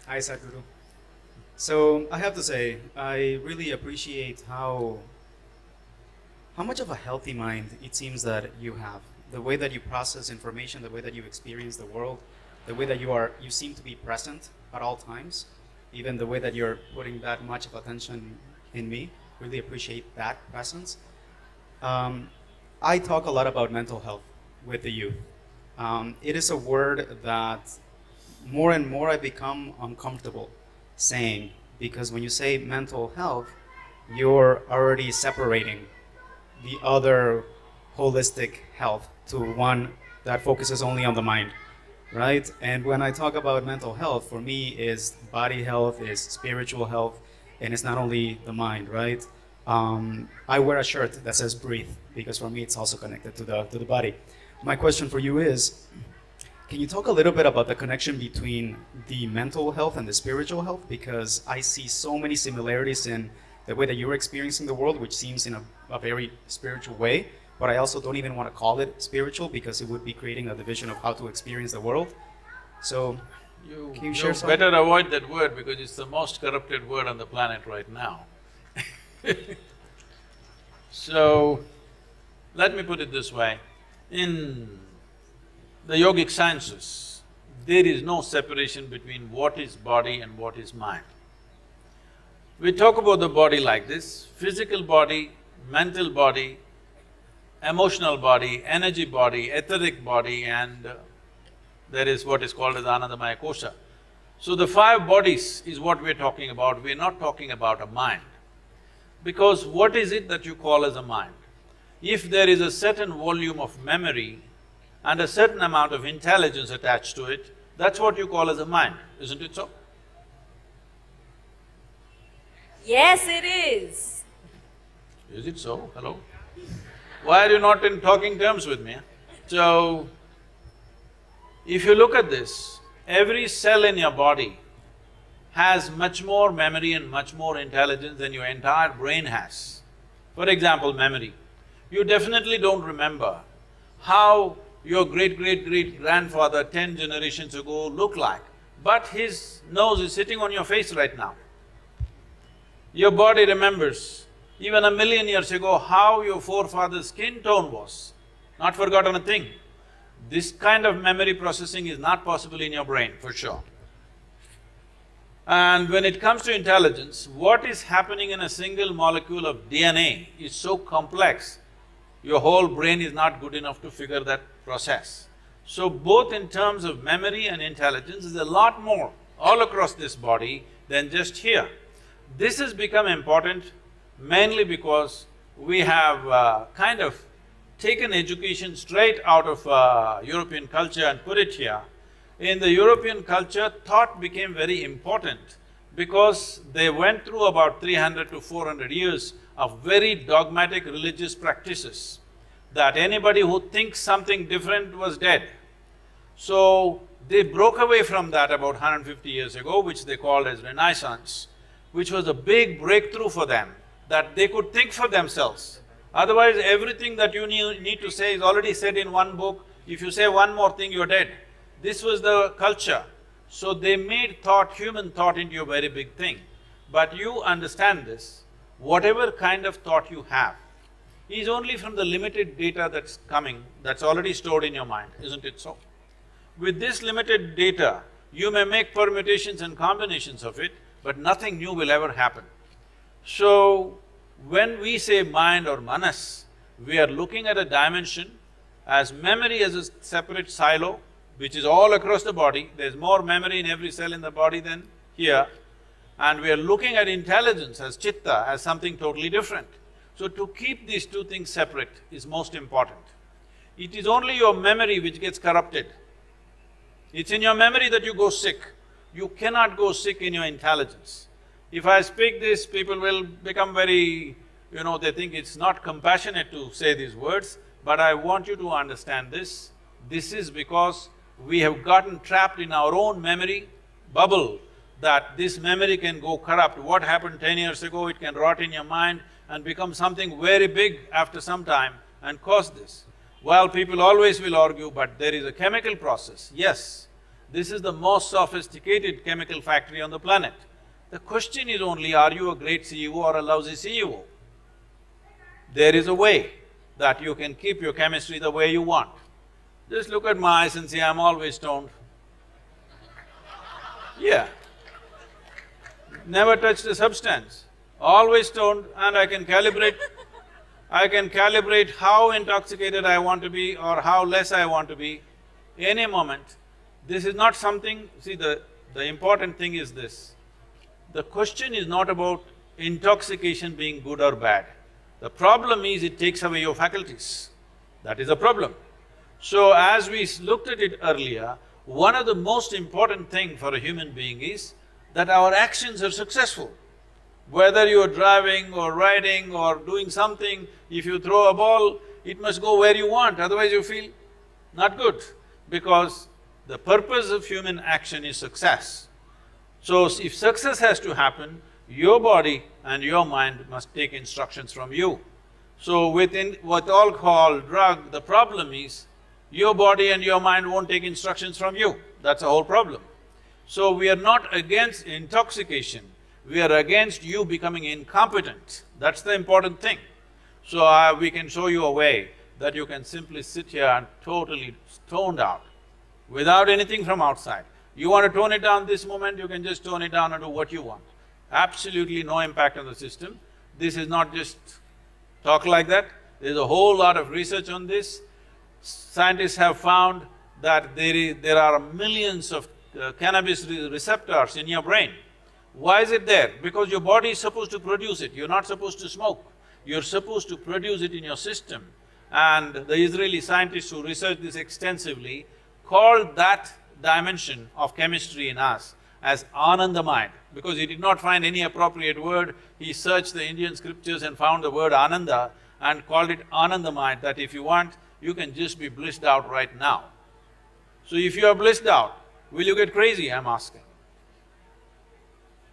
Hi, Sadhguru. So I have to say, I really appreciate how much of a healthy mind it seems that you have. The way that you process information, the way that you experience the world, the way that you seem to be present at all times, even the way that you're putting that much of attention in me. Really appreciate that presence. Um, I talk a lot about mental health with the youth. It is a word that more and more I become uncomfortable saying because when you say mental health, you're already separating the other holistic health to one that focuses only on the mind, right? And when I talk about mental health, for me is body health, is spiritual health, and it's not only the mind, right? I wear a shirt that says breathe because for me it's also connected to the body. My question for you is, can you talk a little bit about the connection between the mental health and the spiritual health? Because I see so many similarities in the way that you're experiencing the world, which seems in a very spiritual way, but I also don't even want to call it spiritual because it would be creating a division of how to experience the world. So, can you share something? Better avoid that word because it's the most corrupted word on the planet right now. So, let me put it this way. In the yogic sciences, there is no separation between what is body and what is mind. We talk about the body like this: physical body, mental body, emotional body, energy body, etheric body, and there is what is called as Anandamaya Kosha. So the five bodies is what we're talking about, we're not talking about a mind. Because what is it that you call as a mind? If there is a certain volume of memory and a certain amount of intelligence attached to it, that's what you call as a mind, isn't it so? Yes, it is. Is it so? Hello? Why are you not in talking terms with me? So, if you look at this, every cell in your body has much more memory and much more intelligence than your entire brain has. For example, memory. You definitely don't remember how your great-great-great-grandfather 10 generations ago looked like, but his nose is sitting on your face right now. Your body remembers even 1,000,000 years ago how your forefathers' skin tone was, not forgotten a thing. This kind of memory processing is not possible in your brain, for sure. And when it comes to intelligence, what is happening in a single molecule of DNA is so complex, your whole brain is not good enough to figure that process. So both in terms of memory and intelligence, is a lot more all across this body than just here. This has become important mainly because we have kind of taken education straight out of European culture and put it here. In the European culture, thought became very important because they went through about 300 to 400 years of very dogmatic religious practices, that anybody who thinks something different was dead. So, they broke away from that about 150 years ago, which they called as Renaissance, which was a big breakthrough for them, that they could think for themselves. Otherwise, everything that you need to say is already said in one book. If you say one more thing, you're dead. This was the culture. So they made thought, human thought, into a very big thing. But you understand this, whatever kind of thought you have is only from the limited data that's coming, that's already stored in your mind, isn't it so? With this limited data, you may make permutations and combinations of it, but nothing new will ever happen. So, when we say mind or manas, we are looking at a dimension as memory as a separate silo, which is all across the body. There's more memory in every cell in the body than here. And we are looking at intelligence as chitta, as something totally different. So to keep these two things separate is most important. It is only your memory which gets corrupted. It's in your memory that you go sick. You cannot go sick in your intelligence. If I speak this, people will become very… they think it's not compassionate to say these words, but I want you to understand this. This is because we have gotten trapped in our own memory bubble, that this memory can go corrupt. What happened 10 years ago, it can rot in your mind and become something very big after some time and cause this. Well, people always will argue, but there is a chemical process. Yes, This is the most sophisticated chemical factory on the planet. The question is only, are you a great CEO or a lousy CEO? There is a way that you can keep your chemistry the way you want. Just look at my eyes and say, I'm always stoned. Yeah. Never touched a substance, always stoned, and I can calibrate how intoxicated I want to be or how less I want to be any moment. This is not something… See, the important thing is this. The question is not about intoxication being good or bad. The problem is it takes away your faculties. That is the problem. So as we looked at it earlier, one of the most important thing for a human being is that our actions are successful. Whether you are driving or riding or doing something, if you throw a ball, it must go where you want, otherwise you feel not good. Because the purpose of human action is success. So if success has to happen, your body and your mind must take instructions from you. So within what all call drug, the problem is your body and your mind won't take instructions from you. That's the whole problem. So we are not against intoxication, we are against you becoming incompetent. That's the important thing. So we can show you a way that you can simply sit here and totally stoned out, without anything from outside. You want to tone it down this moment, you can just tone it down and do what you want. Absolutely no impact on the system. This is not just talk like that, there's a whole lot of research on this. Scientists have found that there are millions of cannabis receptors in your brain. Why is it there? Because your body is supposed to produce it, you're not supposed to smoke. You're supposed to produce it in your system. And the Israeli scientists who researched this extensively called that dimension of chemistry in us as Anandamaya, because he did not find any appropriate word. He searched the Indian scriptures and found the word Ananda and called it Anandamaya, that if you want, you can just be blissed out right now. So if you are blissed out, will you get crazy, I'm asking?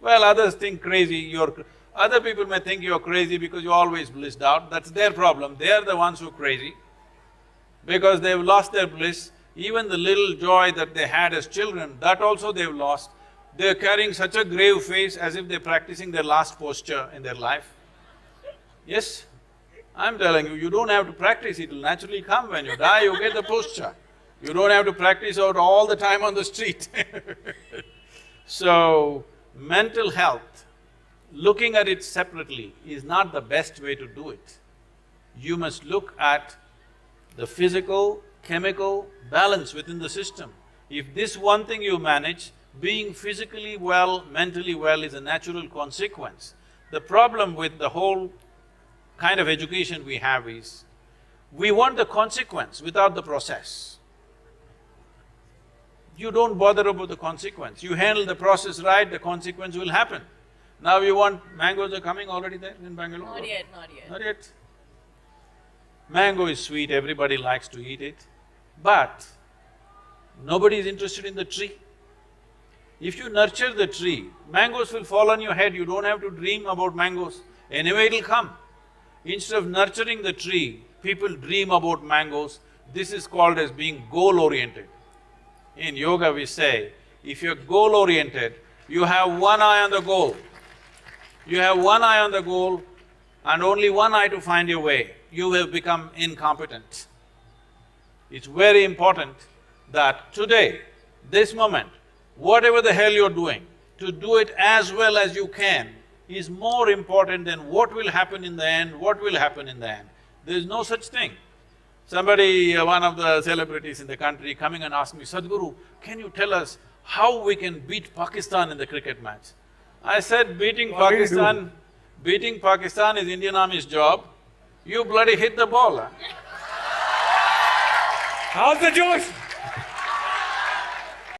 Well, others think crazy, other people may think you're crazy because you're always blissed out, that's their problem. They're the ones who are crazy because they've lost their bliss. Even the little joy that they had as children, that also they've lost. They're carrying such a grave face as if they're practicing their last posture in their life. Yes, I'm telling you, you don't have to practice, it'll naturally come. When you die, you get the posture. You don't have to practice out all the time on the street. So, mental health, looking at it separately is not the best way to do it. You must look at the physical, chemical balance within the system. If this one thing you manage, being physically well, mentally well is a natural consequence. The problem with the whole kind of education we have is, we want the consequence without the process. You don't bother about the consequence. You handle the process right, the consequence will happen. Now you want… mangoes are coming already there in Bangalore? Not yet, not yet. Not yet. Mango is sweet, everybody likes to eat it, but nobody is interested in the tree. If you nurture the tree, mangoes will fall on your head, you don't have to dream about mangoes. Anyway, it'll come. Instead of nurturing the tree, people dream about mangoes. This is called as being goal-oriented. In yoga we say, if you're goal-oriented, you have one eye on the goal. You have one eye on the goal and only one eye to find your way. You will become incompetent. It's very important that today, this moment, whatever the hell you're doing, to do it as well as you can is more important than what will happen in the end, what will happen in the end. There's no such thing. Somebody, one of the celebrities in the country coming and asked me, Sadhguru, can you tell us how we can beat Pakistan in the cricket match? I said, beating Pakistan is Indian Army's job. You bloody hit the ball, huh? How's the Josh?